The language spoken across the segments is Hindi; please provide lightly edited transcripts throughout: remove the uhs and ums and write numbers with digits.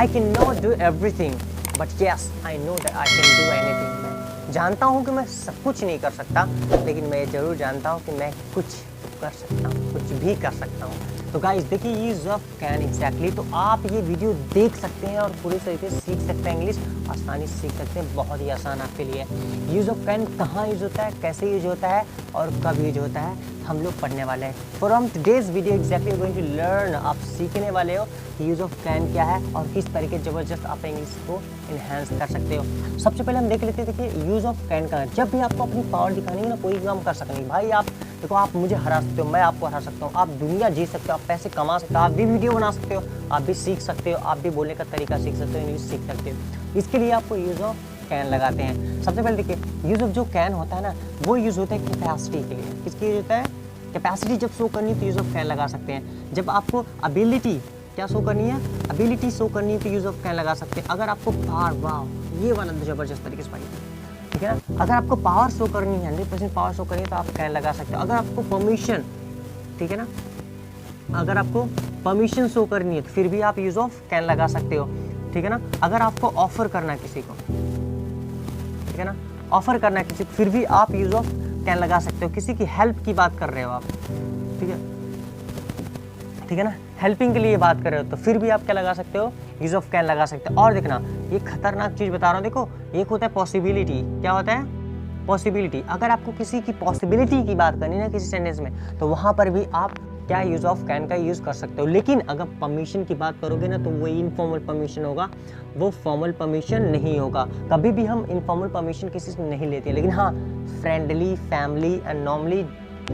I can not do everything but yes I know that I can do anything. मैं जानता हूँ कि मैं सब कुछ नहीं कर सकता, लेकिन मैं ज़रूर जानता हूँ कि मैं कुछ कर सकता हूँ, कुछ भी कर सकता हूँ। तो गाइस देखिए यूज ऑफ कैन एग्जैक्टली, तो आप ये वीडियो देख सकते हैं और पूरी तरीके से सीख सकते हैं इंग्लिश, आसानी से सीख सकते हैं, बहुत ही आसान आपके लिए। यूज ऑफ कैन कहाँ यूज होता है, कैसे यूज होता है और कब यूज होता है, हम लोग पढ़ने वाले हैं। From today's video exactly going to learn, आप सीखने वाले हो कि यूज ऑफ कैन क्या है और किस तरीके ज़बरदस्त आप इंग्लिश को इन्हेंस कर सकते हो। सबसे पहले हम देख लेते हैं, देखिए यूज ऑफ कैन का, जब भी आपको अपनी पावर दिखानी है ना, कोई काम कर सकेंगे भाई। आप देखो, आप मुझे हरा सकते हो, मैं आपको हरा सकता हूँ, आप दुनिया जीत सकते हो, आप पैसे कमा सकते हो, आप भी वीडियो बना सकते हो, आप भी सीख सकते हो, आप भी बोलने का तरीका सीख सकते हो, इंग्लिश सीख सकते हो। इसके लिए आपको यूज ऑफ कैन लगाते हैं। सबसे पहले देखिए यूज ऑफ जो कैन होता है ना, वो यूज होता है कैपेसिटी के लिए। किसके यूज होता है? कैपेसिटी जब शो करनी है तो यूज ऑफ कैन लगा सकते हैं। जब आपको एबिलिटी क्या शो करनी है, एबिलिटी शो करनी है तो यूज ऑफ कैन लगा सकते हैं। अगर आपको पावर, वाह ये वाला जबरदस्त तरीके से पाइए, ठीक है ना। अगर आपको पावर शो करनी है, 100% पावर शो करनी है तो आप कैन लगा सकते हो। अगर आपको परमिशन, ठीक है ना, अगर आपको परमिशन शो करनी है तो फिर भी आप यूज ऑफ कैन लगा सकते हो, ठीक है ना। अगर आपको ऑफर करना है किसी को, ठीक है ना, ऑफर करना है किसी को, फिर भी आप यूज ऑफ कैन लगा सकते हो। किसी की हेल्प की बात कर रहे हो आप, ठीक है, ठीक है ना, हेल्पिंग के लिए बात कर रहे हो तो फिर भी आप क्या लगा सकते हो, यूज ऑफ कैन लगा सकते हो। और देखना, ये खतरनाक चीज़ बता रहा हूँ, देखो एक होता है पॉसिबिलिटी। क्या होता है? पॉसिबिलिटी। अगर आपको किसी की पॉसिबिलिटी की बात करनी है ना किसी सेंटेंस में, तो वहाँ पर भी आप क्या यूज ऑफ कैन का यूज़ कर सकते हो। लेकिन अगर परमिशन की बात करोगे ना, तो वो इनफॉर्मल परमिशन होगा, वो फॉर्मल परमिशन नहीं होगा। कभी भी हम इनफॉर्मल परमिशन किसी से नहीं लेते हैं, लेकिन हाँ फ्रेंडली, फैमिली एंड नॉर्मली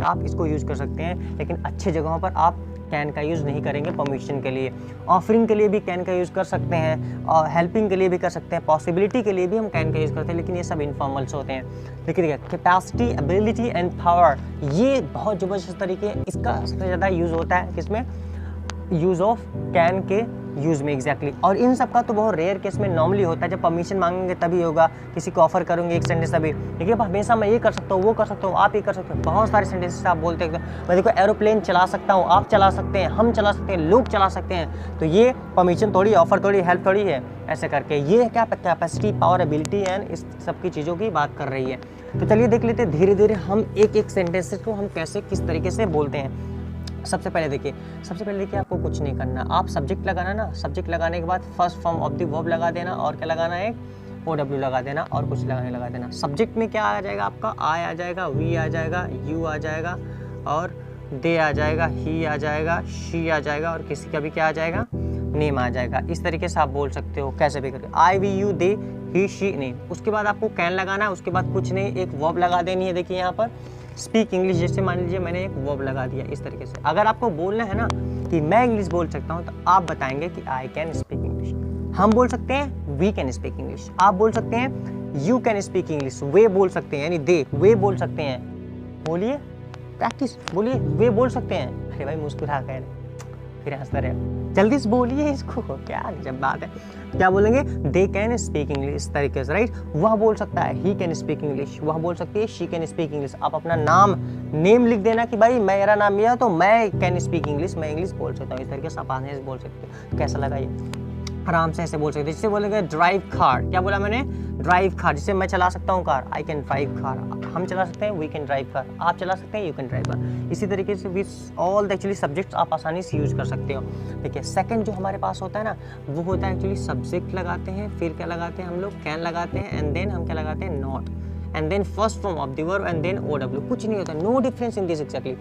आप इसको यूज़ कर सकते हैं। लेकिन अच्छे जगहों पर आप कैन का यूज़ नहीं करेंगे परमिशन के लिए। ऑफरिंग के लिए भी कैन का यूज़ कर सकते हैं और हेल्पिंग के लिए भी कर सकते हैं, पॉसिबिलिटी के लिए भी हम कैन का यूज़ करते हैं, लेकिन ये सब इनफॉर्मल्स होते हैं। देखिए कैपेसिटी, एबिलिटी एंड पावर, ये बहुत ज़बरदस्त तरीके, इसका सबसे ज़्यादा यूज़ होता है किसमें, यूज़ ऑफ कैन के यूज़ में एग्जैक्टली। और इन सब का तो बहुत रेयर केस में नॉर्मली होता है, जब परमिशन मांगेंगे तभी होगा, किसी को ऑफर करूँगी एक सेंटेंस तभी। देखिए हमेशा मैं ये कर सकता हूँ, वो कर सकता हूँ, आप ये कर सकते हो, बहुत सारे सेंटेंसेस आप बोलते हैं। मैं देखो एरोप्लेन चला सकता हूँ, आप चला सकते हैं, हम चला सकते हैं, लोग चला सकते हैं, तो ये परमिशन थोड़ी, ऑफर थोड़ी, हेल्प थोड़ी है। ऐसे करके ये क्या कैपेसिटी, पावर, एबिलिटी एंड इस सब की चीज़ों की बात कर रही है। तो चलिए देख लेते हैं धीरे धीरे हम एक एक सेंटेंसेस को हम कैसे किस तरीके से बोलते हैं। सबसे पहले देखिए आपको कुछ नहीं करना, आप सब्जेक्ट लगाना ना, सब्जेक्ट लगाने के बाद first form of the verb लगा देना और क्या लगाना है, OW लगा देना और कुछ लगा देना। सब्जेक्ट में क्या आ जाएगा आपका, आई आ जाएगा, वी आ जाएगा, यू आ जाएगा और दे आ जाएगा, ही आ जाएगा, शी आ जाएगा और किसी का भी क्या आ जाएगा, नेम आ जाएगा। इस तरीके से आप बोल सकते हो कैसे भी करके, I, we, you, they, he, she, name. उसके बाद आपको कैन लगाना है, उसके बाद कुछ नहीं, एक वर्ब लगा देनी है। देखिए यहाँ पर स्पीक इंग्लिश, जैसे मान लीजिए मैंने एक वर्ब लगा दिया इस तरीके से। अगर आपको बोलना है ना कि मैं इंग्लिश बोल सकता हूँ, तो आप बताएंगे कि आई कैन स्पीक इंग्लिश। हम बोल सकते हैं वी कैन स्पीक इंग्लिश, आप बोल सकते हैं यू कैन स्पीक इंग्लिश, वे बोल सकते हैं यानी दे, वे बोल सकते हैं, बोलिए प्रैक्टिस, बोलिए वे बोल सकते हैं। अरे भाई मुस्कुरा कर फिर हंसता रहे, जल्दी से बोलिए इसको, क्या जब बात है। क्या बोलेंगे, दे कैन स्पीक इंग्लिश, इस तरीके से, राइट। वह बोल सकता है, ही कैन स्पीक इंग्लिश, वह बोल सकती है, शी कैन स्पीक इंग्लिश। आप अपना नेम लिख देना कि भाई मेरा नाम यह, तो मैं कैन स्पीक इंग्लिश, मैं इंग्लिश बोल सकता हूँ। इस तरीके से आप आसानी से बोल सकते हो। कैसा लगा ये, आराम से ऐसे बोल सकते हैं। जिससे बोलेंगे ड्राइव कार, क्या बोला मैंने, ड्राइव कार, जिससे मैं चला सकता हूँ car, I can drive car, हम चला सकते हैं, वी कैन ड्राइव कार, आप चला सकते हैं, यू कैन ड्राइव कार। इसी तरीके से with all the actually subjects आप आसानी से यूज कर सकते हो। देखिए सेकंड जो हमारे पास होता है ना, वो होता है एक्चुअली सब्जेक्ट लगाते हैं, फिर क्या लगाते हैं हम लोग, कैन लगाते हैं एंड देन हम क्या लगाते हैं, not, and then first form of the verb and then OW। कुछ नहीं होता, no difference in this actually.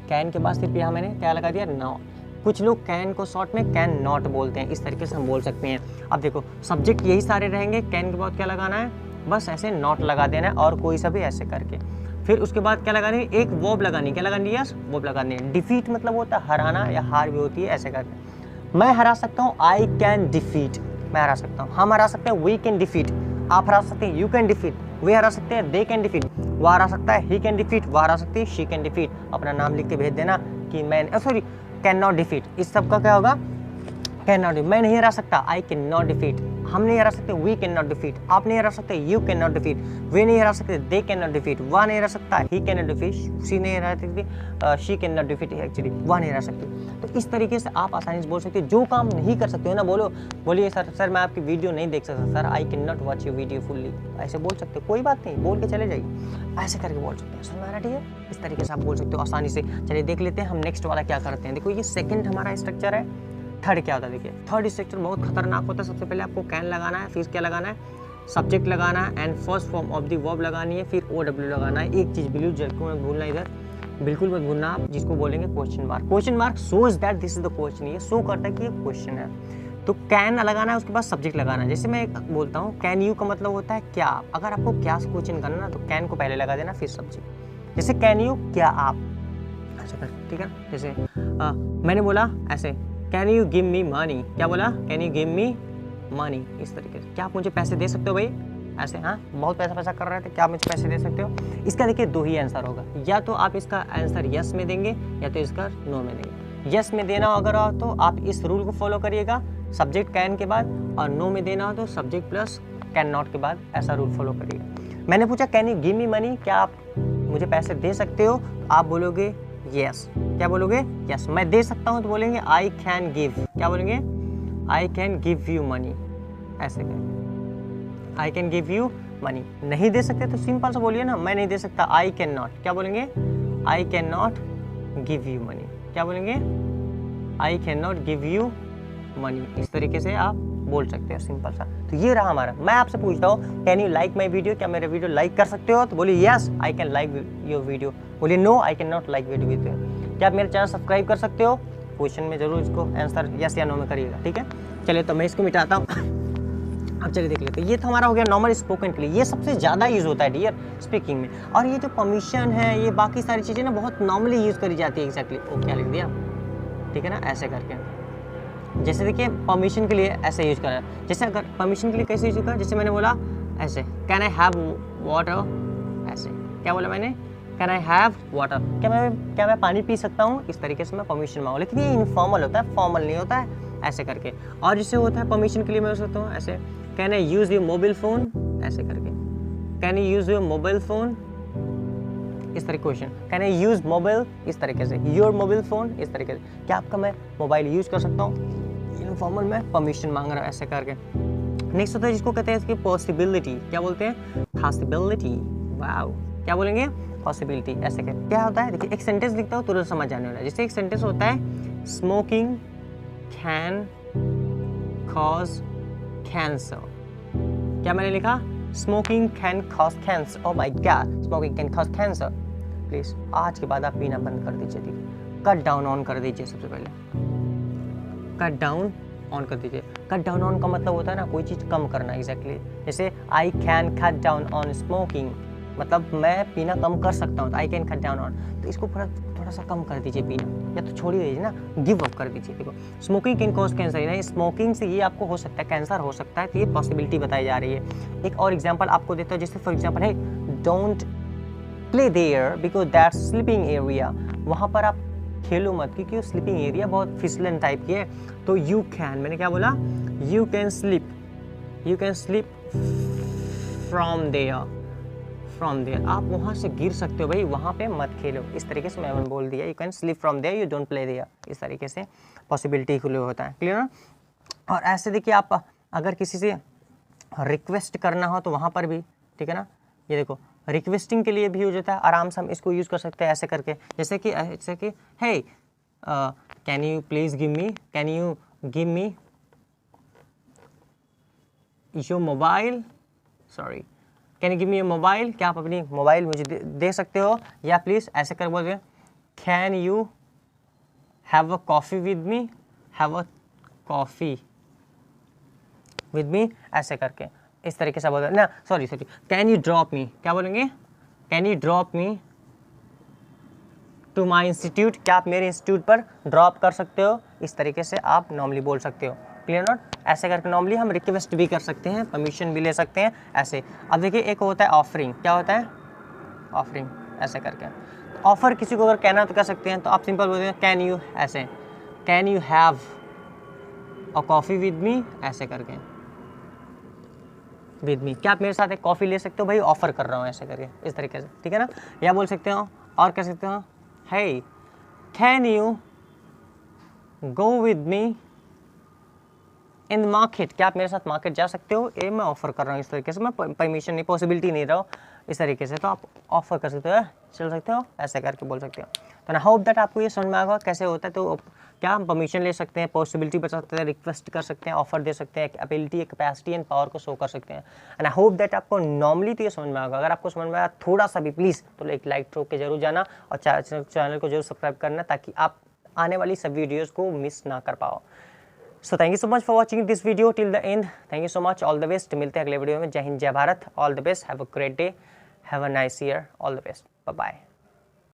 Can के बाद सिर्फ यहाँ मैंने क्या लगा दिया, नॉट। कुछ लोग कैन को शॉर्ट में कैन नॉट बोलते हैं, इस तरीके से हम बोल सकते हैं। अब देखो सब्जेक्ट यही सारे रहेंगे, कैन के बाद क्या लगाना है, बस ऐसे नॉट लगा देना है और कोई सा भी ऐसे करके। फिर उसके बाद क्या लगानी है, एक वर्ब लगानी, क्या लगानी है, यस वर्ब लगानी है। डिफीट मतलब होता है हराना या हार भी होती है, ऐसे करके। मैं हरा सकता हूँ, आई कैन डिफीट, मैं हरा सकता हूँ। हम हरा सकते हैं, वी कैन डिफीट, आप हरा सकते हैं, यू कैन डिफीट, वे हरा सकते हैं, दे कैन डिफीट, वो हरा सकता है, ही कैन डिफीट, वो हरा सकती है, शी कैन डिफीट। अपना नाम लिख के भेज देना कि मैं सॉरी कैन नॉट डिफीट। इस सब का क्या होगा, कैन नॉट, मैं नहीं हरा सकता, आई कैन नॉट डिफीट, हम नहीं हरा सकते, वी कैन नॉट डिफीट, आप नहीं हरा सकते, यू कैन नॉट डिफीट, वे नहीं हरा सकते, दे कैन नॉट डिफीट, वह नहीं हरा सकता, he can not defeat, she नहीं हरा सकती, she can not defeat, actually वह नहीं हरा सकती। तो इस तरीके से आप आसानी से बोल सकते हो। जो काम नहीं कर सकते हो ना, बोलिए सर मैं आपकी वीडियो नहीं देख सकता, sir I can not watch your video fully, ऐसे बोल सकते हो, कोई बात नहीं, बोल के चले जाइए, ऐसे करके बोल सकते हैं। समझ में आ रहा है? इस तरीके से आप बोल सकते हो आसानी से। चलिए देख लेते हैं हम नेक्स्ट वाला क्या करते हैं। देखो ये सेकंड हमारा स्ट्रक्चर है। थर्ड क्या होता है, देखिए थर्ड स्ट्रक्चर बहुत खतरनाक होता है। सबसे पहले आपको कैन लगाना है, फिर क्या लगाना है, सब्जेक्ट लगाना है and first form of the verb लगानी है, फिर OW लगाना है। एक चीज़ बिल्कुल मत भूलना, इधर बिल्कुल मत भूलना आप, जिसको बोलेंगे question mark. Question mark shows that this is the question, ये शो करता है कि ये क्वेश्चन है। तो कैन लगाना है, उसके बाद सब्जेक्ट लगाना है। जैसे मैं बोलता हूँ कैन यू का मतलब होता है क्या। अगर आपको क्या से क्वेश्चन करना ना, तो कैन को पहले लगा देना फिर सब्जेक्ट। जैसे कैन यू, क्या आप, ऐसे कर, ठीक है ना। जैसे मैंने बोला ऐसे, can you give me money, क्या बोला, can you give me money, इस तरीके से, क्या आप मुझे पैसे दे सकते हो भाई, ऐसे, हाँ बहुत पैसा कर रहे थे, क्या आप मुझे पैसे दे सकते हो। इसका देखिए दो ही आंसर होगा, या तो आप इसका आंसर यस में देंगे या तो इसका नो में देंगे। यस में देना अगर हो तो आप इस रूल को फॉलो करिएगा, सब्जेक्ट कैन के बाद, और नो में देना हो तो सब्जेक्ट प्लस कैन नॉट के बाद, ऐसा रूल फॉलो करिएगा। मैंने पूछा can you give me money, क्या आप मुझे पैसे दे सकते हो, आप बोलोगे यस, क्या बोलोगे, यस। मैं दे सकता हूँ तो बोलेंगे आई कैन गिव, क्या बोलेंगे, I can give you money, ऐसे करें, I can give you money. नहीं दे सकते तो सिंपल से बोलिए ना, मैं नहीं दे सकता, आई कैन नॉट, क्या बोलेंगे, आई can not give you money, क्या बोलेंगे, आई can not give you money. इस तरीके से आप बोल सकते हो, सिंपल सा। तो ये रहा हमारा। मैं आपसे पूछता हूँ can you like my video, क्या मेरे वीडियो लाइक कर सकते हो, तो बोलिए yes I can like your video, बोलिए no I can not like video with you. क्या आप मेरे चैनल सब्सक्राइब कर सकते हो, क्वेश्चन में जरूर इसको आंसर यस या नो में करिएगा, ठीक है। चलिए तो मैं इसको मिटाता हूँ। अब चलिए देख लेते हैं। ये तो हमारा हो गया नॉर्मल स्पोकन के लिए, ये सबसे ज़्यादा यूज़ होता है डियर स्पीकिंग में। और ये जो परमिशन है, ये बाकी सारी चीज़ें ना बहुत नॉर्मली यूज़ करी जाती है। एग्जैक्टली ओ क्या लिख दिया, ठीक है ना, ऐसे करके। जैसे देखिए परमिशन के लिए ऐसे यूज करा, जैसे अगर परमिशन के लिए कैसे यूज करा, जैसे मैंने बोला ऐसे, कैन आई हैव वाटर, ऐसे, क्या बोला मैंने, कैन आई हैव वाटर, क्या मैं पानी पी सकता हूँ, इस तरीके से मैं परमिशन मांगू। लेकिन ये इनफॉर्मल होता है, फॉर्मल नहीं होता है, ऐसे करके। और जिससे होता है परमिशन के लिए मैं यूज करता हूँ ऐसे, can I use your mobile phone, ऐसे करके, can I use your mobile phone, इस तरह question, can I use mobile, इस तरीके से, योर मोबाइल फोन, इस तरीके से, क्या आपका मैं मोबाइल यूज कर सकता हूँ, इनफॉर्मल में परमिशन मांग रहा है, ऐसे करके। नेक्स्ट होता है जिसको कहते हैं इसकी पॉसिबिलिटी, क्या बोलते हैं, पॉसिबिलिटी, वाओ, क्या बोलेंगे, पॉसिबिलिटी, ऐसे करके। क्या होता है, देखिए एक सेंटेंस लिखता हूँ तुरंत समझ जाने वाला है। जैसे एक सेंटेंस होता है, स्मोकिंग कैन कॉज कैंसर, क्या मैंने लिखा, smoking can cause cancer, oh my God, smoking can cause cancer. Please आज के बाद आप पीना बंद कर दीजिए, ठीक है, कट डाउन ऑन कर दीजिए, सबसे पहले कट डाउन ऑन कर दीजिए। कट डाउन ऑन का मतलब होता है ना कोई चीज़ कम करना, एग्जैक्टली। जैसे I can cut down on smoking, मतलब मैं पीना कम कर सकता हूँ, तो I can cut down on, तो इसको थोड़ा सा कम कर दीजिए पीना, या तो छोड़ दीजिए ना, गिव अप कर दीजिए। देखो स्मोकिंग कैन कॉज कैंसर, नहीं स्मोकिंग से ये आपको हो सकता है, कैंसर हो सकता है, तो ये पॉसिबिलिटी बताई जा रही है। एक और एग्जाम्पल आपको देता हूँ, जैसे फॉर एग्जाम्पल है, don't play there because that's sleeping area, वहाँ पर आप खेलो मत क्योंकि वो स्लीपिंग एरिया बहुत फिसलन टाइप की है। तो यू कैन, मैंने क्या बोला, you can sleep from there, आप वहाँ से गिर सकते हो भाई, वहाँ पे मत खेलो, इस तरीके से मैंने बोल दिया। You can sleep from there, you don't play there, इस तरीके से पॉसिबिलिटी खुले होता है, क्लियर ना। और ऐसे देखिए आप अगर किसी से रिक्वेस्ट करना हो तो वहाँ पर भी, ठीक है ना, ये देखो रिक्वेस्टिंग के लिए भी यूज होता है, आराम से हम इसको यूज़ कर सकते हैं ऐसे करके। जैसे कि hey can you please can you give me your mobile, sorry, can you give me your mobile, क्या आप अपनी मोबाइल मुझे दे सकते हो, या प्लीज़ ऐसे कर बोल, can you have a coffee with me, have a coffee with me, ऐसे करके इस तरीके से बोल ना, sorry can you drop me, क्या बोलेंगे, can you drop me to my institute, क्या आप मेरे इंस्टीट्यूट पर ड्रॉप कर सकते हो, इस तरीके से आप नॉर्मली बोल सकते हो, क्लियर नॉट। ऐसे करके नॉर्मली हम रिक्वेस्ट भी कर सकते हैं, परमिशन भी ले सकते हैं ऐसे। अब देखिए एक होता है ऑफरिंग, क्या होता है, ऑफरिंग, ऐसे करके। ऑफर किसी को अगर कहना तो कह सकते हैं, तो आप सिंपल बोलते हैं कैन यू, ऐसे कैन यू हैव और कॉफ़ी विद मी ऐसे करके, विद मी। क्या आप मेरे साथ एक कॉफ़ी ले सकते हो भाई, ऑफ़र कर रहा हूँ ऐसे करके, इस तरीके से, ठीक है ना। या बोल सकते हो और कह सकते हो, hey can you go with me in the market, क्या आप मेरे साथ मार्केट जा सकते हो, ये मैं ऑफ़र कर रहा हूँ इस तरीके से, मैं परमिशन नहीं, पॉसिबिलिटी नहीं रहा हूँ इस तरीके से, तो आप ऑफ़र कर सकते हो, चल सकते हो ऐसे करके बोल सकते हो। तो ना होप दैट आपको ये समझ में आएगा कैसे होता है। तो क्या हम परमिशन ले सकते हैं, पॉसिबिलिटी बता सकते हैं, रिक्वेस्ट कर सकते हैं, ऑफर दे सकते हैं, एक एबिलिटी, एक कैपेसिटी एंड पावर को शो कर सकते हैं। एंड आई होप दैट आपको नॉर्मली तो ये समझ में आएगा। अगर आपको समझ में आया थोड़ा सा भी प्लीज़ तो एक लाइक ठोक के जरूर जाना और चैनल को जरूर सब्सक्राइब करना, ताकि आप आने वाली सब वीडियोज़ को मिस ना कर पाओ। So thank you so much for watching this video till the end. Thank you so much, all the best. मिलते हैं अगले वीडियो में। जय हिंद, जय Bharat, all the best, have a great day, have a nice year, all the best, bye bye.